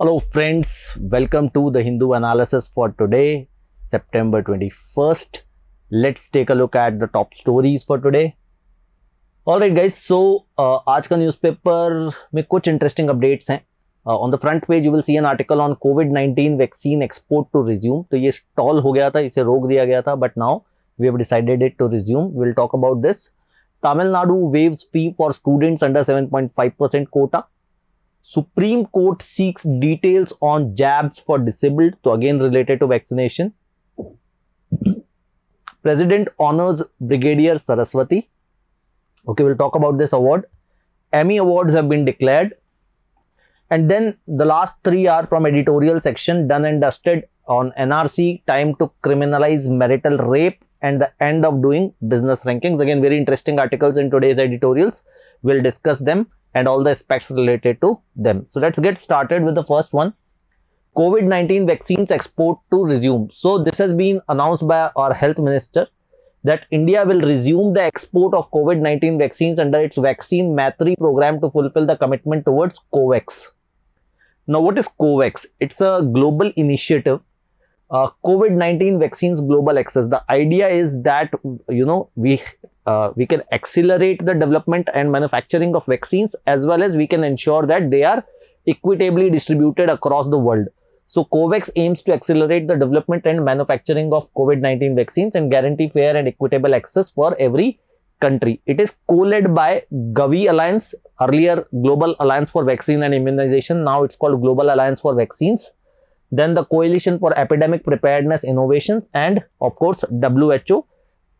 Hello friends, welcome to the Hindu analysis for today, September 21st. Let's take a look at the top stories for today. Alright guys, so आज का newspaper में कुछ interesting updates हैं. On the front page you will see an article on COVID-19 vaccine export to resume. तो ये stall हो गया था, इसे रोक दिया गया था, but now we have decided it to resume. We will talk about this. Tamil Nadu waives fee for students under 7.5% quota. Supreme Court seeks details on jabs for disabled, so again related to vaccination. President honors Brigadier Saraswati. Okay, we'll talk about this award. Emmy awards have been declared. And then the last three are from editorial section, done and dusted on NRC, time to criminalize marital rape, and the end of doing business rankings. Again, very interesting articles in today's editorials. We'll discuss them and all the aspects related to them. So let's get started with the first one. COVID-19 vaccines export to resume. So this has been announced by our health minister that India will resume the export of COVID-19 vaccines under its Vaccine Maitri program to fulfill the commitment towards COVAX. Now what is COVAX? It's a global initiative. COVID-19 vaccines global access. The idea is that we can accelerate the development and manufacturing of vaccines, as well as we can ensure that they are equitably distributed across the world. So COVAX aims to accelerate the development and manufacturing of COVID-19 vaccines and guarantee fair and equitable access for every country. It is co-led by Gavi Alliance, earlier Global Alliance for Vaccine and Immunization. Now it's called Global Alliance for Vaccines. Then the Coalition for Epidemic Preparedness Innovations, and of course WHO.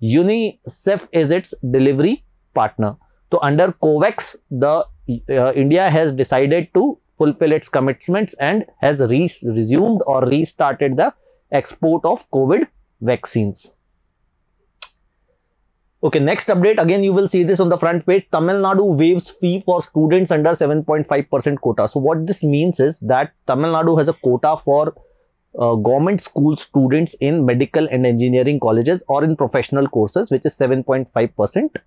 UNICEF is its delivery partner. So under COVAX, India has decided to fulfill its commitments and has resumed or restarted the export of COVID vaccines. Okay, next update, again you will see this on the front page. Tamil Nadu waives fee for students under 7.5% quota. So what this means is that Tamil Nadu has a quota for government school students in medical and engineering colleges or in professional courses, which is 7.5%.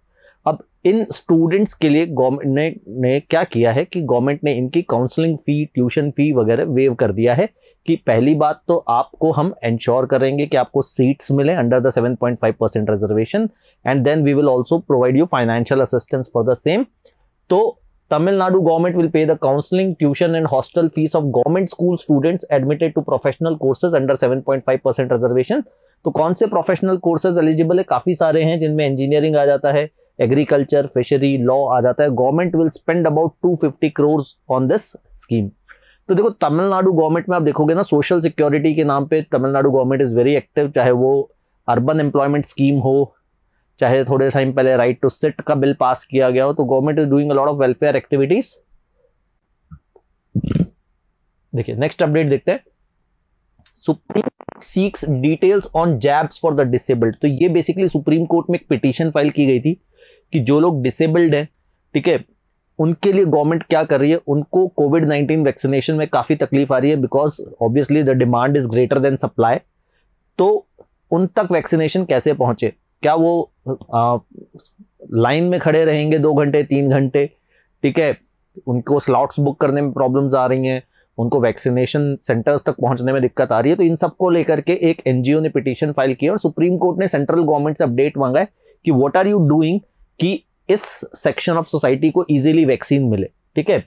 अब इन students के लिए government ने क्या किया है कि government ने इनकी काउंसलिंग फी, ट्यूशन फी वगैरह वेव कर दिया है कि पहली बात तो आपको हम इंश्योर करेंगे कि आपको सीट्स मिले under the 7.5% reservation, and then we will also provide you financial assistance for the same. तो Tamil Nadu government will pay the counseling, tuition and hostel fees of government school students admitted to professional courses under 7.5% reservation. तो कौन से professional courses eligible है? काफी सारे हैं, जिनमें engineering आ जाता है, एग्रीकल्चर, फिशरी, लॉ आ जाता है. Government will spend about 250 crores on this scheme. तो देखो तमिलनाडु गवर्नमेंट में आप देखोगे ना, सोशल सिक्योरिटी के नाम पे Tamil Nadu government is very active. चाहे वो अर्बन एम्प्लॉयमेंट स्कीम हो, चाहे थोड़े टाइम पहले राइट टू सिट का बिल पास किया गया हो, तो government is doing a lot of welfare activities. देखिए नेक्स्ट अपडेट देखते हैं. Supreme seeks details on jabs for the disabled. तो ये बेसिकली सुप्रीम कोर्ट में एक पिटीशन फाइल की गई थी कि जो लोग डिसेबल्ड हैं, ठीक है, उनके लिए गवर्नमेंट क्या कर रही है. उनको कोविड-19 वैक्सीनेशन में काफी तकलीफ आ रही है because obviously the demand is greater than supply. तो उन तक वैक्सीनेशन कैसे पहुंचे? क्या वो लाइन में खड़े रहेंगे 2 घंटे 3 घंटे, ठीक है, उनको स्लॉट्स बुक करने में प्रॉब्लम्स आ रही हैं, उनको वैक्सीनेशन सेंटर्स तक पहुंचने में दिक्कत आ रही है. तो इन सबको लेकर के एक एनजीओ ने पिटीशन फाइल की और सुप्रीम कोर्ट ने सेंट्रल गवर्नमेंट से अपडेट मांगा है कि व्हाट आर यू डूइंग कि इस सेक्शन ऑफ सोसाइटी को इजीली वैक्सीन मिले. ठीक है.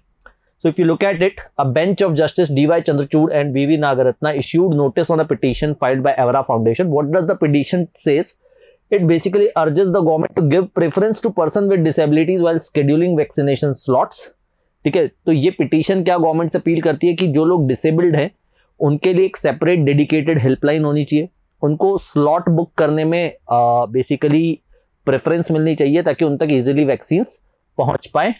So if you look at it, a bench of Justice D.Y. Chandrachud and V.V. Nagaratna issued notice on a petition filed by Evara Foundation. What does the petition says? It basically urges the government to give preference to person with disabilities while scheduling vaccination slots. ठीक है. तो ये petition क्या government से appeal करती है कि जो लोग डिसेबल्ड हैं उनके लिए एक सेपरेट डेडिकेटेड हेल्पलाइन होनी चाहिए. उनको स्लॉट बुक करने में बेसिकली प्रेफरेंस मिलनी चाहिए ताकि उन तक इजीली वैक्सीन्स पहुंच पाए.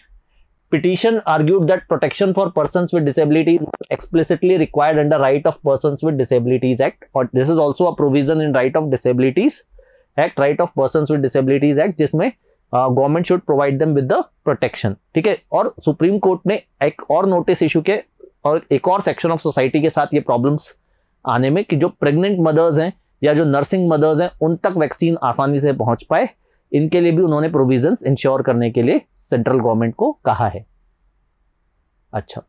Petition argued that protection for persons with disabilities is explicitly required under Right of Persons with Disabilities Act, or this is also a provision in Right of Disabilities Act, Right of Persons with Disabilities Act, जिसमें government should provide them with the protection. ठीक है. और supreme court ने एक और notice issue के और एक और सेक्शन ऑफ सोसाइटी के साथ ये प्रॉब्लम्स आने में कि जो प्रेग्नेंट मदर्स हैं या जो नर्सिंग मदर्स हैं उन तक वैक्सीन आसानी से पहुंच पाए, इनके लिए भी उन्होंने प्रोविजंस इंश्योर करने के लिए सेंट्रल गवर्नमेंट को कहा है. अच्छा,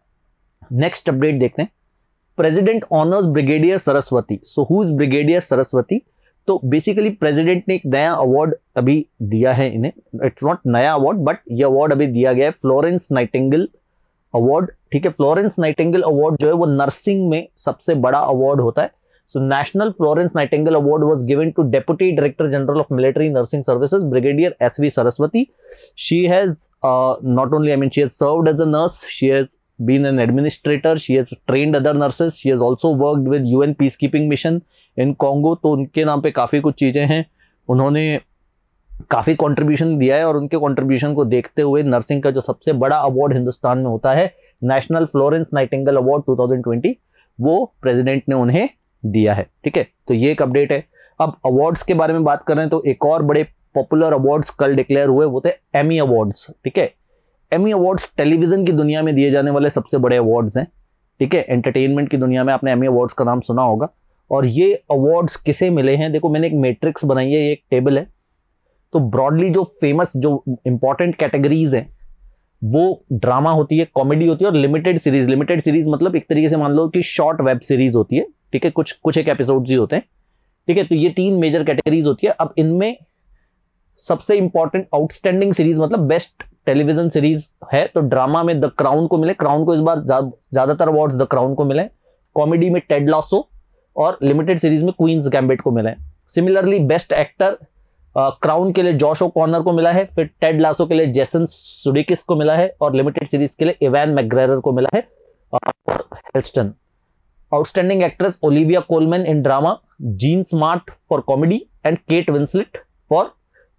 नेक्स्ट अपडेट देखते हैं. President honours brigadier Saraswati. So who is brigadier Saraswati? तो बेसिकली प्रेसिडेंट ने एक नया अवार्ड अभी दिया है इन्हें, इट्स नॉट नया अवार्ड बट ये अवार्ड अभी दिया गया है, फ्लोरेंस नाइटिंगेल अवार्ड। ठीक है, फ्लोरेंस नाइटिंगेल अवार्ड जो है वो नर्सिंग में सबसे बड़ा अवार्ड होता है। So national Florence Nightingale award was given to deputy director general of military nursing services brigadier S V Saraswati. She has not only, I mean, she has served as a nurse, she has been an administrator, she has trained other nurses, she has also worked with UN peacekeeping mission in Congo। तो उनके नाम पे काफ़ी कुछ चीज़ें हैं, उन्होंने काफ़ी कंट्रीब्यूशन दिया है और उनके कंट्रीब्यूशन को देखते हुए नर्सिंग का जो सबसे बड़ा अवार्ड हिंदुस्तान में होता है नेशनल फ्लोरेंस नाइटिंगेल अवार्ड 2020, वो प्रेसिडेंट ने उन्हें दिया है। ठीक है, तो ये एक अपडेट है। अब अवार्ड्स के बारे में बात कर रहे हैं तो एक और बड़े पॉपुलर अवार्ड्स कल डिक्लेयर हुए, वो थे एमी अवार्ड्स। ठीक है, एमी अवार्ड्स टेलीविजन की दुनिया में दिए जाने वाले सबसे बड़े अवार्ड्स हैं। ठीक है, एंटरटेनमेंट की दुनिया में आपने एमी अवार्ड्स का नाम सुना होगा। और ये अवार्ड्स किसे मिले हैं, देखो मैंने एक मैट्रिक्स बनाई है, ये एक टेबल है। तो ब्रॉडली जो फेमस, जो इंपॉर्टेंट कैटेगरीज हैं वो ड्रामा होती है, कॉमेडी होती है और लिमिटेड सीरीज। लिमिटेड सीरीज मतलब एक तरीके से मान लो कि शॉर्ट वेब सीरीज होती है। ठीक है, कुछ एक एपिसोड्स ही होते हैं। ठीक है, तो ये 3 मेजर कैटेगरीज होती है। अब इनमें सबसे इंपॉर्टेंट आउटस्टैंडिंग सीरीज मतलब बेस्ट टेलीविजन सीरीज है तो ड्रामा में द क्राउन को मिले, क्राउन को इस बार ज्यादातर अवार्ड्स द क्राउन को मिले। कॉमेडी में टेड लासो और लिमिटेड सीरीज में क्वींस गैम्बिट को मिले। सिमिलरली बेस्ट एक्टर क्राउन के लिए जॉश ओकॉनर को मिला है, फिर टेड लासो के लिए जेसन सुडेकिस को मिला है और लिमिटेड सीरीज के लिए इवान मैकग्रेगर को मिला है और Halston. Outstanding actress Olivia Colman in drama, Jean Smart for comedy and Kate Winslet for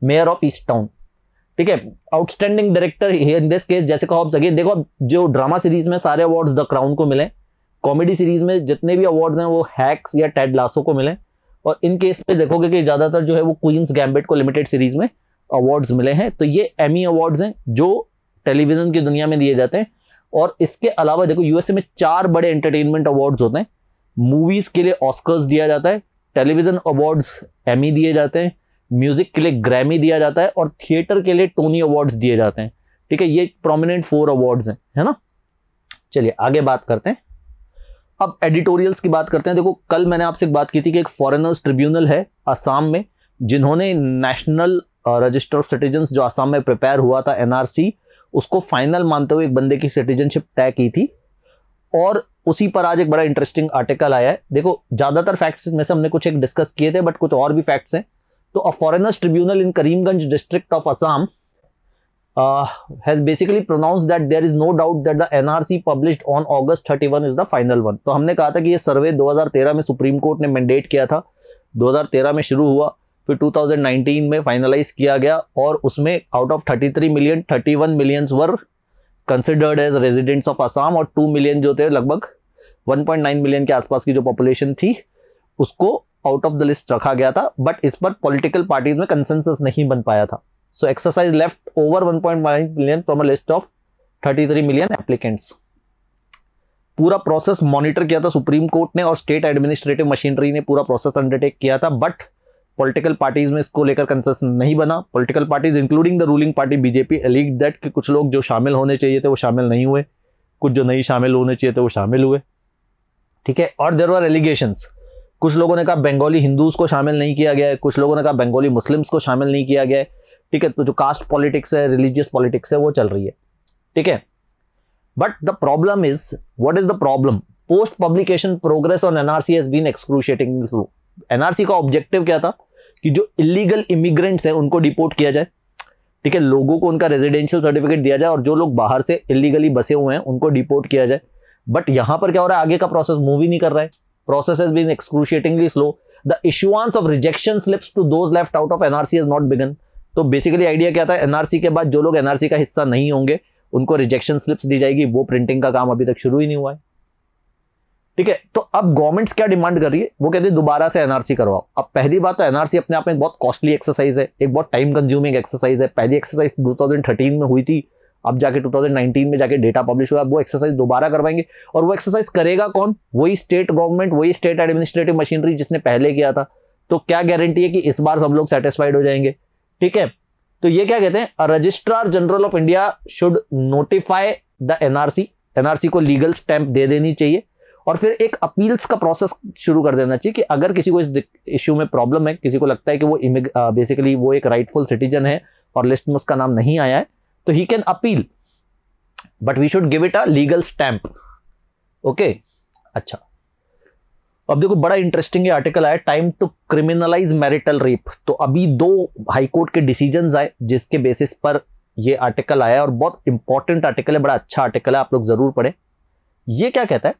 Mare of Easttown. ठीक है, outstanding director in this case Jessica Hobbs. Again देखो, जो ड्रामा सीरीज में सारे अवार्ड्स द क्राउन को मिले, comedy series में जितने भी अवार्ड्स हैं वो हैक्स या टेड लासो को मिले, और इन केस पे देखोगे कि ज्यादातर जो है वो क्वींस गैम्बिट को लिमिटेड सीरीज में अवार्ड्स मिले हैं। तो ये एमी अवार्ड्स हैं जो टेलीविजन की दुनिया में दिए जाते हैं। और इसके अलावा देखो यूएसए में 4 बड़े एंटरटेनमेंट अवार्ड्स होते हैं। मूवीज के लिए ऑस्कर्स दिया जाता है, टेलीविजन अवार्ड्स एमी दिए जाते हैं, म्यूजिक के लिए ग्रैमी दिया जाता है और थिएटर के लिए टोनी अवार्ड्स दिए जाते हैं। ठीक है, ये प्रोमिनेंट 4 अवार्ड्स हैं, है ना। चलिए आगे बात करते हैं। अब एडिटोरियल्स की बात करते हैं। देखो कल मैंने आपसे एक बात की थी कि एक फॉरेनर्स ट्रिब्यूनल है असम में, जिन्होंने नेशनल रजिस्टर ऑफ सिटीजन्स जो असम में प्रिपेयर हुआ था एनआरसी, उसको फाइनल मानते हुए एक बंदे की सिटीजनशिप तय की थी। और उसी पर आज एक बड़ा इंटरेस्टिंग आर्टिकल आया है। देखो ज्यादातर फैक्ट्स में से हमने कुछ एक डिस्कस किए थे बट कुछ और भी फैक्ट्स हैं। तो uh foreigners tribunal in Karimganj district of Assam has basically pronounced that there is no doubt that the NRC published on August 31 is the final one। तो हमने कहा था कि ये सर्वे 2013 में सुप्रीम कोर्ट ने मैंडेट किया था, 2013 में शुरू हुआ, फिर 2019 में फाइनलाइज किया गया और उसमें out of 33 million 31 millions were considered as residents of Assam और 2 मिलियन जो थे, लगभग 1.9 मिलियन के आसपास की जो पॉपुलेशन थी, उसको आउट ऑफ द लिस्ट रखा गया था। बट इस पर पॉलिटिकल पार्टीज में कंसेंसस नहीं बन पाया था। So exercise left over 1.9 million from a list of 33 million applicants। पूरा प्रोसेस मॉनिटर किया था सुप्रीम कोर्ट ने और स्टेट एडमिनिस्ट्रेटिव मशीनरी ने पूरा प्रोसेस अंडरटेक किया था। बट पॉलिटिकल पार्टीज में इसको लेकर कंसेंसस नहीं बना। Political parties including the ruling party BJP alleged that कि कुछ लोग जो शामिल होने चाहिए थे वो शामिल नहीं हुए, कुछ जो नहीं शामिल होने चाहिए थे वो शामिल हुए। ठीक है, और देयर वर एलिगेशंस। कुछ लोगों ने कहा बंगाली हिंदूज को शामिल नहीं किया गया है, कुछ लोगों ने कहा बंगाली मुस्लिम्स को शामिल नहीं किया गया है। ठीक है, तो जो कास्ट पॉलिटिक्स है, रिलीजियस पॉलिटिक्स है, वो चल रही है। ठीक है, but the problem is, what is the problem? Post publication progress on NRC has been excruciatingly slow. NRC का ऑब्जेक्टिव क्या था कि जो इलीगल इमिग्रेंट्स हैं उनको डिपोर्ट किया जाए। ठीक है, लोगों को उनका रेजिडेंशियल सर्टिफिकेट दिया जाए और जो लोग बाहर से इलीगली बसे हुए हैं उनको डिपोर्ट किया जाए। बट यहां पर क्या हो रहा है, आगे का प्रोसेस मूव ही नहीं कर रहा है। Process has been excruciatingly slow. The issuance of rejection slips to those left out of NRC has not begun. तो बेसिकली आइडिया क्या था, एनआरसी के बाद जो लोग एनआरसी का हिस्सा नहीं होंगे उनको रिजेक्शन स्लिप्स दी जाएगी, वो प्रिंटिंग का काम अभी तक शुरू ही नहीं हुआ है। ठीक है, तो अब गवर्नमेंट्स क्या डिमांड कर रही है, वो कहते हैं दोबारा से एनआरसी करवाओ। अब पहली बात तो एनआरसी अपने आप में बहुत कॉस्टली एक्सरसाइज है, एक बहुत टाइम कंज्यूमिंग एक्सरसाइज है। पहली एक्सरसाइज 2013 में हुई थी, अब जाके 2019 में जाके डेटा पब्लिश हुआ, वो एक्सरसाइज दोबारा करवाएंगे। और वो एक्सरसाइज करेगा कौन? वही स्टेट गवर्नमेंट, वही स्टेट एडमिनिस्ट्रेटिव मशीनरी जिसने पहले किया था। तो क्या गारंटी है कि इस बार सब लोग सेटिस्फाइड हो जाएंगे? ठीक है, तो ये क्या कहते हैं, registrar general of India should notify the NRC. NRC को लीगल स्टैंप दे देनी चाहिए और फिर एक अपील्स का प्रोसेस शुरू कर देना चाहिए कि अगर किसी को इस इश्यू में प्रॉब्लम है, किसी को लगता है कि वो बेसिकली वो एक राइटफुल सिटीजन है और लिस्ट में उसका नाम नहीं आया है, तो he can appeal, but we should give it a legal stamp. Okay, अच्छा, अब देखो बड़ा इंटरेस्टिंग ये आर्टिकल आया, time to criminalise marital rape. तो अभी 2 हाईकोर्ट के डिसीजंस आए जिसके बेसिस पर ये आर्टिकल आया, और बहुत इंपॉर्टेंट आर्टिकल है, बड़ा अच्छा आर्टिकल है, आप लोग जरूर पढ़ें। ये क्या कहता है,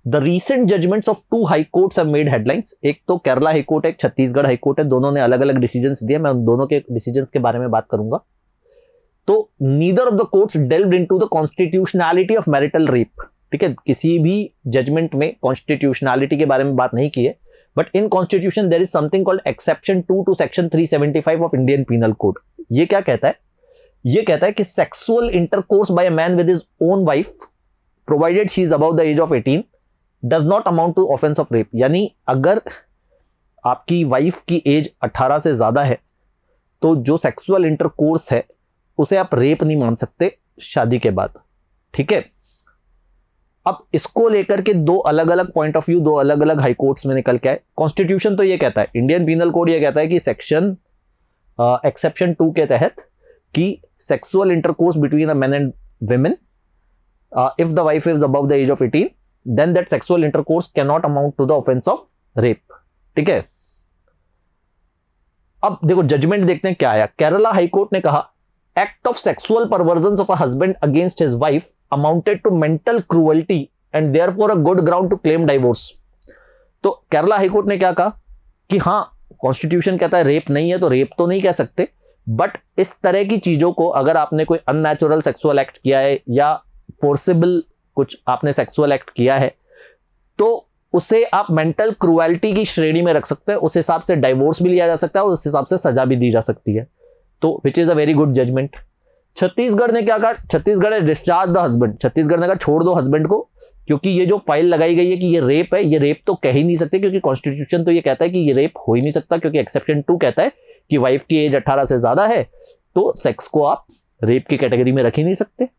the recent judgements of 2 high courts have made headlines. एक तो केरला हाई कोर्ट है, एक छत्तीसगढ़ हाई कोर्ट है, दोनों ने अलग अलग डिसीजंस दिए, मैं उन दोनों के डिसीजंस के बारे में बात करूंगा। तो neither of the courts delved into the constitutionality of marital rape. ठीक है, किसी भी जजमेंट में कॉन्स्टिट्यूशनैलिटी के बारे में बात नहीं की है, but in constitution there is something called exception 2 to section 375 of Indian penal code. ये क्या कहता है, ये कहता है कि sexual intercourse by a man with his own wife provided she is above the age of 18 does not amount to offence of rape. यानी अगर आपकी वाइफ की एज 18 से ज्यादा है तो जो सेक्सुअल इंटरकोर्स है उसे आप रेप नहीं मान सकते शादी के बाद। ठीक है, अब इसको लेकर के 2 अलग अलग पॉइंट ऑफ व्यू 2 अलग अलग हाई कोर्ट्स में निकल के आए। कॉन्स्टिट्यूशन तो ये कहता है, इंडियन पीनल कोड ये कहता है कि सेक्शन एक्सेप्शन 2 के तहत कि sexual intercourse between a man and women if the wife is above the age of 18 then that sexual intercourse can not amount to the offence of rape. ठीक है, अब देखो जजमेंट देखते हैं क्या आया। केरला हाई कोर्ट ने कहा act of sexual perversion of a husband against his wife amounted to mental cruelty and therefore a good ground to claim divorce. तो केरला हाई कोर्ट ने क्या कहा कि हाँ, कॉन्स्टिट्यूशन कहता है रेप नहीं है तो रेप तो नहीं कह सकते, बट इस तरह की चीजों को अगर आपने कोई अननेचुरल सेक्सुअल एक्ट किया है या फोर्सेबल कुछ आपने सेक्सुअल एक्ट किया है तो उसे आप मेंटल क्रूएल्टी की श्रेणी में रख सकते हैं, उस हिसाब से डाइवोर्स भी लिया जा सकता है और उस हिसाब से सजा भी दी जा सकती है। तो which is a very good judgement. Chhattisgarh ने क्या कहा, छत्तीसगढ़ ने डिस्चार्ज द हस्बैंड। छत्तीसगढ़ ने कहा छोड़ दो हस्बैंड को, क्योंकि ये जो फाइल लगाई गई है कि ये रेप है, ये रेप तो कह ही नहीं सकते, क्योंकि कॉन्स्टिट्यूशन तो ये कहता है कि ये रेप हो ही नहीं सकता, क्योंकि एक्सेप्शन 2 कहता है कि वाइफ की एज 18 से ज्यादा है तो सेक्स को आप रेप की कैटेगरी में रख ही नहीं सकते।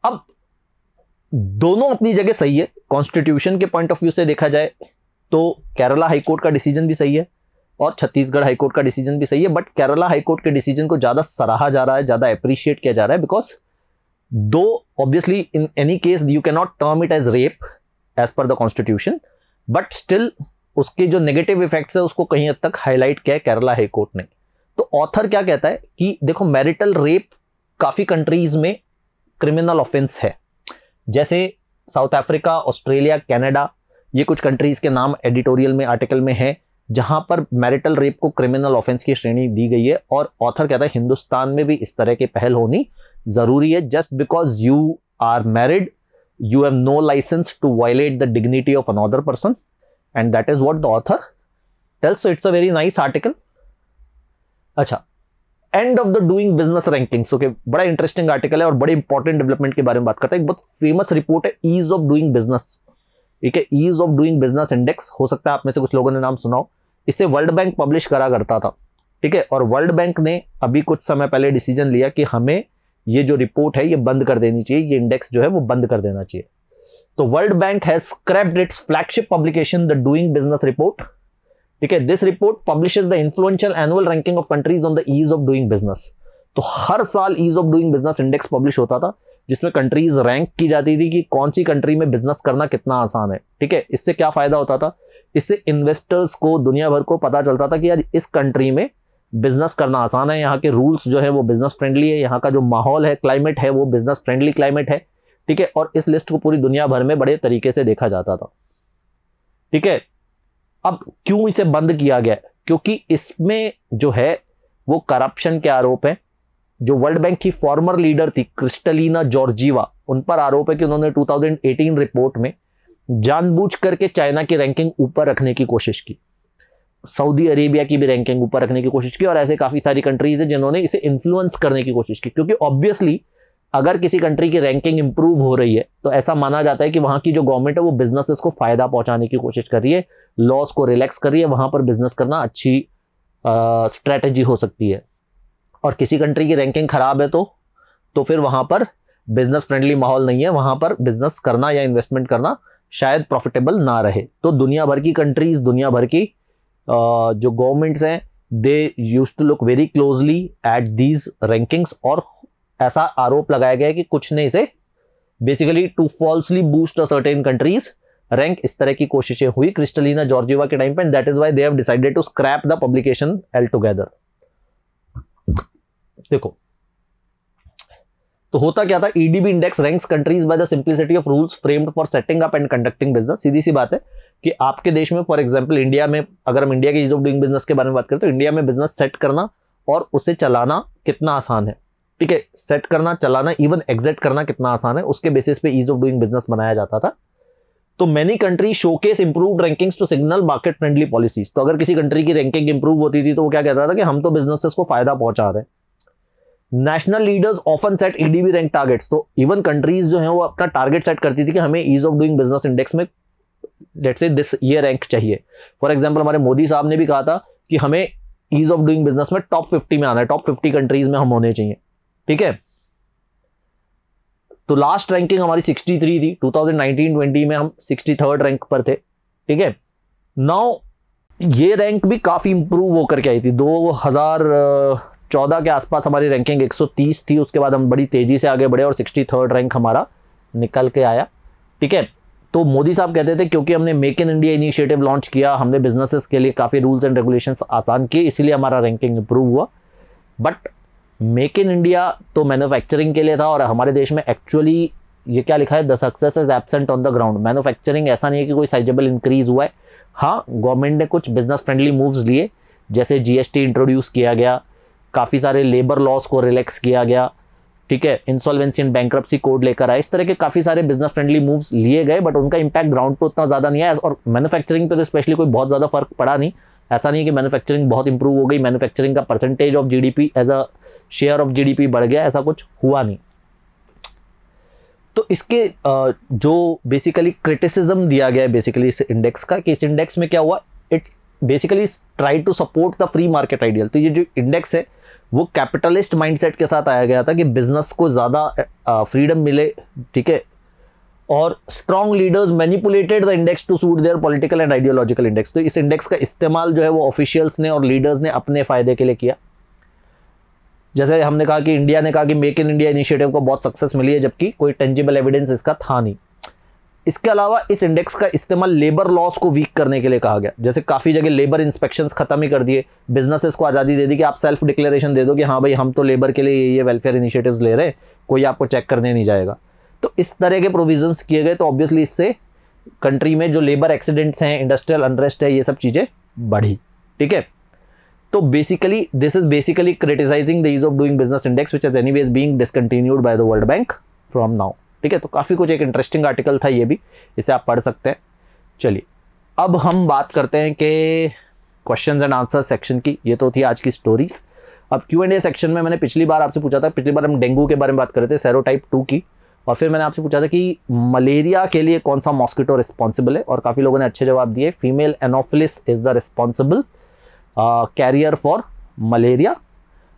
अब दोनों अपनी जगह सही है, कॉन्स्टिट्यूशन के पॉइंट ऑफ व्यू से देखा जाए तो केरला हाईकोर्ट का डिसीजन भी सही है और छत्तीसगढ़ हाईकोर्ट का डिसीजन भी सही है, बट केरला हाईकोर्ट के डिसीजन को ज्यादा सराहा जा रहा है, ज्यादा अप्रिशिएट किया जा रहा है, because though obviously in any case you can not term it as rape as per the constitution, but still उसके जो नेगेटिव इफेक्ट्स है उसको कहीं हद तक हाईलाइट किया है केरला हाईकोर्ट ने। तो ऑथर क्या कहता है कि देखो मैरिटल रेप काफी कंट्रीज में क्रिमिनल ऑफेंस है, जैसे साउथ अफ्रीका, ऑस्ट्रेलिया, कनाडा, ये कुछ कंट्रीज के नाम एडिटोरियल में आर्टिकल में है जहां पर मैरिटल रेप को क्रिमिनल ऑफेंस की श्रेणी दी गई है। और ऑथर कहता है हिंदुस्तान में भी इस तरह की पहल होनी जरूरी है। Just because you are married you have no licence to violate the dignity of another person, and that is what the author tells. So it's a very nice article. अच्छा, and of the doing business rankings, okay, बड़ा interesting article है और बड़े important development के बारे में बात करता है। एक बहुत फेमस रिपोर्ट है ईज ऑफ डूइंग बिजनेस, ठीक है, ease of doing business index, हो सकता है आप में से कुछ लोगों ने नाम सुना हो। इसे वर्ल्ड बैंक पब्लिश करा करता था, ठीक है, और वर्ल्ड बैंक ने अभी कुछ समय पहले डिसीजन लिया कि हमें ये जो रिपोर्ट है ये बंद कर देनी चाहिए, ये इंडेक्स जो है वो बंद कर देना चाहिए। तो World Bank has scrapped its flagship publication the doing business report, ठीक है। This report publishes the influential annual ranking of countries on the ease of doing business. तो हर साल ease of doing business index publish होता था जिसमें countries rank की जाती थी कि कौन सी कंट्री में बिजनेस करना कितना आसान है, ठीक है। इससे क्या फायदा होता था, इससे इन्वेस्टर्स को, दुनिया भर को पता चलता था कि यार इस कंट्री में बिजनेस करना आसान है, यहाँ के रूल्स जो है वो बिजनेस फ्रेंडली है, यहाँ का जो माहौल है, क्लाइमेट है वो बिजनेस फ्रेंडली क्लाइमेट है, ठीक है। और इस लिस्ट को पूरी दुनिया भर में बड़े तरीके से देखा जाता था, ठीक है। अब क्यों इसे बंद किया गया, क्योंकि इसमें जो है वो करप्शन के आरोप हैं। जो वर्ल्ड बैंक की फॉर्मर लीडर थी क्रिस्टलिना जॉर्जीवा, उन पर आरोप है कि उन्होंने 2018 रिपोर्ट में जानबूझ करके चाइना की रैंकिंग ऊपर रखने की कोशिश की, सऊदी अरेबिया की भी रैंकिंग ऊपर रखने की कोशिश की, और ऐसे काफी सारी कंट्रीज है जिन्होंने इसे इन्फ्लुएंस करने की कोशिश की। क्योंकि ऑब्वियसली अगर किसी कंट्री की रैंकिंग इंप्रूव हो रही है तो ऐसा माना जाता है कि वहां की जो गवर्नमेंट है वो बिजनेसेस को फायदा पहुंचाने की कोशिश कर रही है, लॉस को रिलैक्स कर रही है, वहां पर बिजनेस करना अच्छी स्ट्रैटेजी हो सकती है। और किसी कंट्री की रैंकिंग खराब है तो फिर वहां पर बिजनेस फ्रेंडली माहौल नहीं है, वहां पर बिजनेस करना या इन्वेस्टमेंट करना शायद प्रॉफिटेबल ना रहे। तो दुनिया भर की कंट्रीज, दुनिया भर की जो गवर्नमेंट्स हैं, they use to look very closely at these rankings, और ऐसा आरोप लगाया गया है कि कुछ ने इसे basically to falsely boost a certain countries rank, इस तरह की कोशिशें हुई क्रिस्टलिना जॉर्जिवा के टाइम पे, and that is why they have decided to scrap the publication altogether. देखो तो होता क्या था, EDB index ranks countries by the simplicity of rules framed for setting up and conducting business. सीधी सी बात है कि आपके देश में, फॉर एग्जांपल इंडिया में, अगर हम इंडिया के ईज ऑफ डूइंग बिजनेस के बारे में बात करें तो इंडिया में बिजनेस सेट करना और उसे चलाना कितना आसान है, ठीक है। सेट करना, चलाना, इवन एग्जिट करना कितना आसान है, उसके बेसिस पे ईज ऑफ डूइंग बिजनेस बनाया जाता था। तो many country showcase improved rankings to signal market friendly policies. तो अगर किसी कंट्री की रैंकिंग इंप्रूव होती थी तो वो क्या कहता था कि हम तो बिजनेसेस को फायदा पहुंचा रहे हैं। National leaders often set EDB rank targets. तो इवन कंट्रीज जो है वो अपना टारगेट सेट करती थी कि हमें ease of doing business index में लेट्स से दिस ये रैंक चाहिए। फॉर एग्जांपल हमारे मोदी साहब ने भी कहा था कि हमें ईज ऑफ डूइंग बिजनेस में टॉप 50 में आना है, टॉप 50 कंट्रीज में हम होने चाहिए, ठीक है। तो लास्ट रैंकिंग हमारी 63 थी, 2019-20 में हम 63rd रैंक पर थे, ठीक है। नाउ ये रैंक भी काफी इंप्रूव होकर के आई थी। 2014 के आसपास हमारी रैंकिंग 130 थी, उसके बाद हम बड़ी तेजी से आगे बढ़े और 63rd रैंक हमारा निकल के आया, ठीक है। तो मोदी साहब कहते थे क्योंकि हमने make in India initiative launch किया, हमने बिजनेसेस के लिए काफ़ी रूल्स एंड रेगुलेशंस आसान किए, इसीलिए हमारा रैंकिंग इंप्रूव हुआ। बट मेक इन इंडिया तो मैन्युफैक्चरिंग के लिए था, और हमारे देश में एक्चुअली ये क्या लिखा है, the success is absent on the ground. Manufacturing ऐसा नहीं है कि कोई साइजेबल इंक्रीज हुआ है। हाँ, गवर्नमेंट ने कुछ बिजनेस फ्रेंडली मूव्स लिए, जैसे जीएसटी इंट्रोड्यूस किया गया, काफ़ी सारे लेबर लॉज को रिलैक्स किया गया, ठीक है, इंसॉल्वेंसी एंड बैंक्रप्सी कोड लेकर आए, इस तरह के काफ़ी सारे बिजनेस फ्रेंडली मूव्स लिए गए, बट उनका इंपैक्ट ग्राउंड पे उतना ज़्यादा नहीं है। और मैन्युफैक्चरिंग पे तो स्पेशली कोई बहुत ज़्यादा फर्क पड़ा नहीं। ऐसा नहीं कि मैन्युफैक्चरिंग बहुत इंप्रूव हो गई, मैन्युफैक्चरिंग का percentage of GDP as a share of GDP बढ़ गया, ऐसा कुछ हुआ नहीं। तो इसके जो बेसिकली क्रिटिसिज्म दिया गया है बेसिकली इस इंडेक्स का, कि इस इंडेक्स में क्या हुआ, it basically try to support the free market ideal. तो ये जो इंडेक्स है वो कैपिटलिस्ट माइंडसेट के साथ आया गया था कि बिजनेस को ज़्यादा फ्रीडम मिले, ठीक है, और strong leaders manipulated the index to suit their political and ideological index. तो इस इंडेक्स का इस्तेमाल जो है वो ऑफिशियल्स ने और लीडर्स ने अपने फायदे के लिए किया। जैसे हमने कहा कि इंडिया ने कहा कि मेक इन इंडिया इनिशिएटिव को बहुत सक्सेस मिली है, जबकि कोई टेंजिबल एविडेंस इसका था नहीं। इसके अलावा इस इंडेक्स का इस्तेमाल लेबर लॉस को वीक करने के लिए कहा गया। जैसे काफ़ी जगह लेबर इंस्पेक्शंस खत्म ही कर दिए, बिजनेसेस को आज़ादी दे दी कि आप सेल्फ डिक्लेरेशन दे दो कि हाँ भाई हम तो लेबर के लिए ये वेलफेयर इनिशिएटिव्स ले रहे हैं, कोई आपको चेक करने नहीं जाएगा। तो इस तरह के प्रोविजंस किए गए, तो ऑब्वियसली इससे कंट्री में जो लेबर एक्सीडेंट्स हैं, इंडस्ट्रियल अनरेस्ट है, ये सब चीज़ें बढ़ी, ठीक है। तो basically this is basically criticising the ease of doing business index which is anyways being discontinued by the World Bank from now, ठीक है। तो काफ़ी कुछ एक इंटरेस्टिंग आर्टिकल था ये भी, इसे आप पढ़ सकते हैं। चलिए अब हम बात करते हैं कि क्वेश्चंस एंड आंसर सेक्शन की। ये तो थी आज की स्टोरीज। अब Q&A सेक्शन में मैंने पिछली बार आपसे पूछा था, पिछली बार हम डेंगू के बारे में बात कर रहे थे, सेरोटाइप 2 की, और फिर मैंने आपसे पूछा था कि मलेरिया के लिए कौन सा मॉस्किटो रिस्पॉन्सिबल है, और काफ़ी लोगों ने अच्छे जवाब दिए। Female anopheles is the responsible carrier for malaria.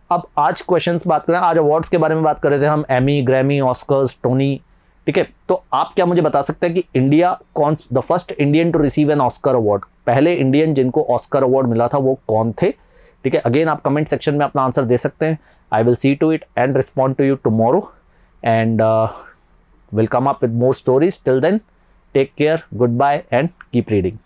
अब आज क्वेश्चंस बात करें, आज अवार्ड्स के बारे में बात कर रहे थे हम, एमी, ग्रैमी, ऑस्कर्स, टोनी, ठीक है। तो आप क्या मुझे बता सकते हैं कि इंडिया कौन, the first Indian to receive an Oscar award, पहले इंडियन जिनको ऑस्कर अवार्ड मिला था वो कौन थे, ठीक है। अगेन आप कमेंट सेक्शन में अपना आंसर दे सकते हैं। I will see to it and respond to you tomorrow, and will come up with more stories. Till then take care, good bye and keep reading.